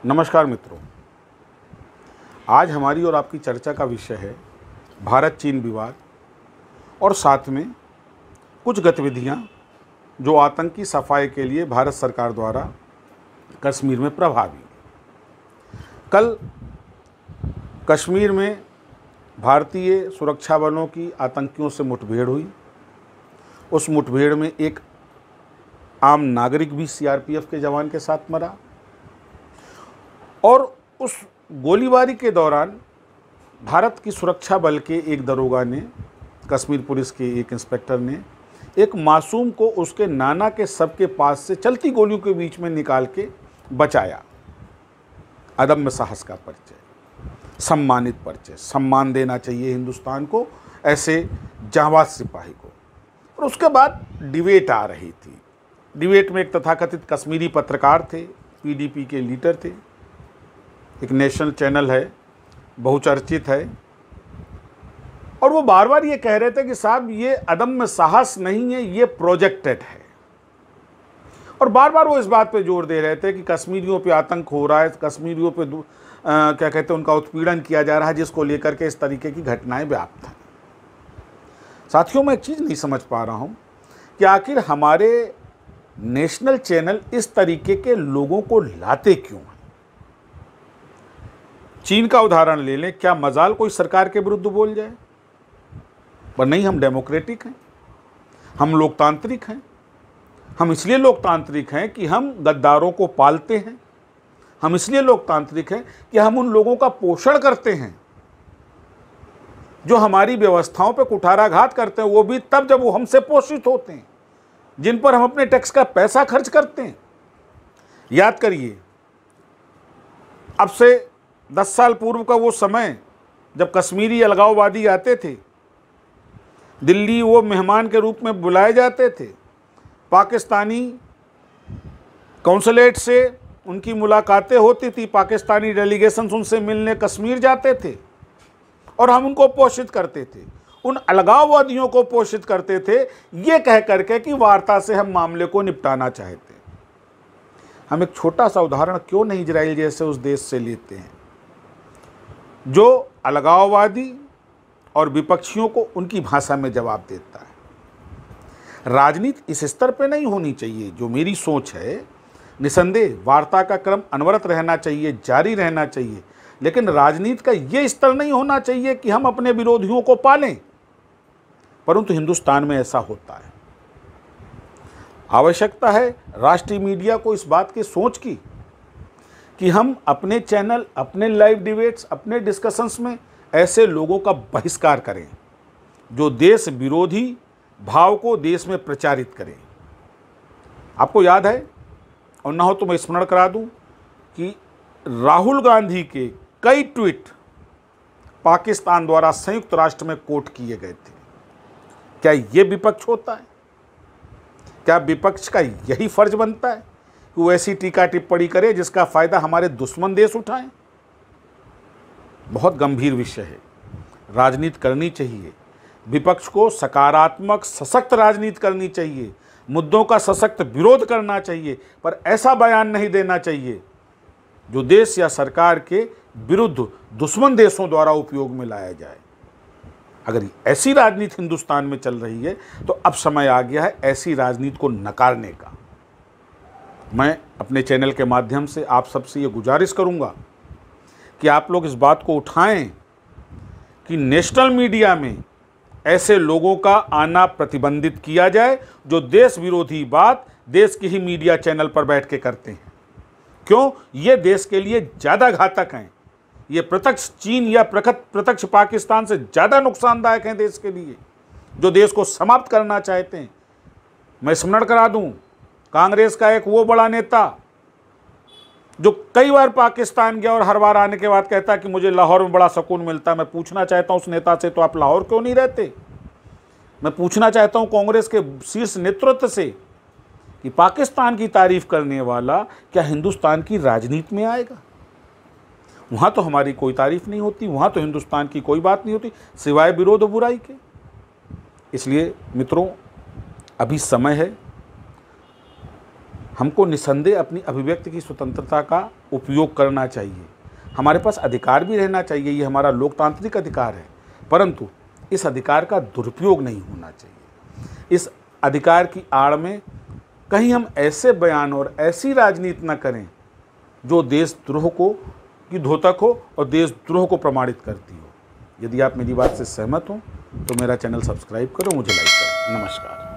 नमस्कार मित्रों, आज हमारी और आपकी चर्चा का विषय है भारत चीन विवाद और साथ में कुछ गतिविधियां जो आतंकी सफाई के लिए भारत सरकार द्वारा कश्मीर में प्रभावी। कल कश्मीर में भारतीय सुरक्षा बलों की आतंकियों से मुठभेड़ हुई। उस मुठभेड़ में एक आम नागरिक भी सीआरपीएफ के जवान के साथ मरा और उस गोलीबारी के दौरान भारत की सुरक्षा बल के एक दरोगा ने, कश्मीर पुलिस के एक इंस्पेक्टर ने एक मासूम को उसके नाना के शव के पास से चलती गोलियों के बीच में निकाल के बचाया। अदम्य साहस का परिचय, सम्मानित परिचय। सम्मान देना चाहिए हिंदुस्तान को ऐसे जांबाज सिपाही को। और उसके बाद डिबेट आ रही थी। डिबेट में एक तथाकथित कश्मीरी पत्रकार थे, पीडीपी के लीडर थे, एक नेशनल चैनल है, बहुचर्चित है, और वो बार बार ये कह रहे थे कि साहब ये अदम्य साहस नहीं है, ये प्रोजेक्टेड है। और बार बार वो इस बात पे जोर दे रहे थे कि कश्मीरियों पे आतंक हो रहा है, कश्मीरियों पे क्या कहते हैं उनका उत्पीड़न किया जा रहा है, जिसको लेकर के इस तरीके की घटनाएं व्याप्त हैं। साथियों, मैं एक चीज़ नहीं समझ पा रहा हूँ कि आखिर हमारे नेशनल चैनल इस तरीके के लोगों को लाते क्यों हैं। चीन का उदाहरण ले लें, क्या मजाल कोई सरकार के विरुद्ध बोल जाए? पर नहीं, हम डेमोक्रेटिक हैं, हम लोकतांत्रिक हैं। हम इसलिए लोकतांत्रिक हैं कि हम गद्दारों को पालते हैं। हम इसलिए लोकतांत्रिक हैं कि हम उन लोगों का पोषण करते हैं जो हमारी व्यवस्थाओं पर कुठाराघात करते हैं, वो भी तब जब वो हमसे पोषित होते हैं, जिन पर हम अपने टैक्स का पैसा खर्च करते हैं। याद करिए, अब से 10 साल पूर्व का वो समय जब कश्मीरी अलगाववादी आते थे, दिल्ली वो मेहमान के रूप में बुलाए जाते थे, पाकिस्तानी कौंसलेट से उनकी मुलाकातें होती थी, पाकिस्तानी डेलीगेशंस उनसे मिलने कश्मीर जाते थे और हम उनको पोषित करते थे, उन अलगाववादियों को पोषित करते थे, ये कह करके कि वार्ता से हम मामले को निपटाना चाहते हैं। हम एक छोटा सा उदाहरण क्यों नहीं इजराइल जैसे उस देश से लेते हैं जो अलगाववादी और विपक्षियों को उनकी भाषा में जवाब देता है। राजनीति इस स्तर पे नहीं होनी चाहिए, जो मेरी सोच है। निसंदेह वार्ता का क्रम अनवरत रहना चाहिए, जारी रहना चाहिए, लेकिन राजनीति का ये स्तर नहीं होना चाहिए कि हम अपने विरोधियों को पालें। परंतु हिंदुस्तान में ऐसा होता है। आवश्यकता है राष्ट्रीय मीडिया को इस बात की सोच की कि हम अपने चैनल, अपने लाइव डिबेट्स, अपने डिस्कशंस में ऐसे लोगों का बहिष्कार करें जो देश विरोधी भाव को देश में प्रचारित करें। आपको याद है, और ना हो तो मैं स्मरण करा दूं, कि राहुल गांधी के कई ट्वीट पाकिस्तान द्वारा संयुक्त राष्ट्र में कोट किए गए थे। क्या ये विपक्ष होता है? क्या विपक्ष का यही फर्ज बनता है कि वो ऐसी टीका टिप्पणी करे जिसका फायदा हमारे दुश्मन देश उठाएं? बहुत गंभीर विषय है। राजनीति करनी चाहिए, विपक्ष को सकारात्मक सशक्त राजनीति करनी चाहिए, मुद्दों का सशक्त विरोध करना चाहिए, पर ऐसा बयान नहीं देना चाहिए जो देश या सरकार के विरुद्ध दुश्मन देशों द्वारा उपयोग में लाया जाए। अगर ऐसी राजनीति हिंदुस्तान में चल रही है तो अब समय आ गया है ऐसी राजनीति को नकारने का। मैं अपने चैनल के माध्यम से आप सबसे ये गुजारिश करूंगा कि आप लोग इस बात को उठाएं कि नेशनल मीडिया में ऐसे लोगों का आना प्रतिबंधित किया जाए जो देश विरोधी बात देश के ही मीडिया चैनल पर बैठ के करते हैं। क्यों? ये देश के लिए ज़्यादा घातक हैं। ये प्रत्यक्ष चीन या प्रत्यक्ष पाकिस्तान से ज़्यादा नुकसानदायक हैं देश के लिए, जो देश को समाप्त करना चाहते हैं। मैं स्मरण करा दूं, कांग्रेस का एक वो बड़ा नेता जो कई बार पाकिस्तान गया और हर बार आने के बाद कहता कि मुझे लाहौर में बड़ा सुकून मिलता है। मैं पूछना चाहता हूं उस नेता से, तो आप लाहौर क्यों नहीं रहते? मैं पूछना चाहता हूं कांग्रेस के शीर्ष नेतृत्व से कि पाकिस्तान की तारीफ करने वाला क्या हिंदुस्तान की राजनीति में आएगा? वहां तो हमारी कोई तारीफ नहीं होती, वहां तो हिंदुस्तान की कोई बात नहीं होती सिवाय विरोध और बुराई के। इसलिए मित्रों, अभी समय है हमको निसंदेह अपनी अभिव्यक्ति की स्वतंत्रता का उपयोग करना चाहिए। हमारे पास अधिकार भी रहना चाहिए, ये हमारा लोकतांत्रिक अधिकार है, परंतु इस अधिकार का दुरुपयोग नहीं होना चाहिए। इस अधिकार की आड़ में कहीं हम ऐसे बयान और ऐसी राजनीति न करें जो देशद्रोह की द्योतक हो और देशद्रोह को प्रमाणित करती हो। यदि आप मेरी बात से सहमत हो तो मेरा चैनल सब्सक्राइब करो, मुझे लाइक करो। नमस्कार।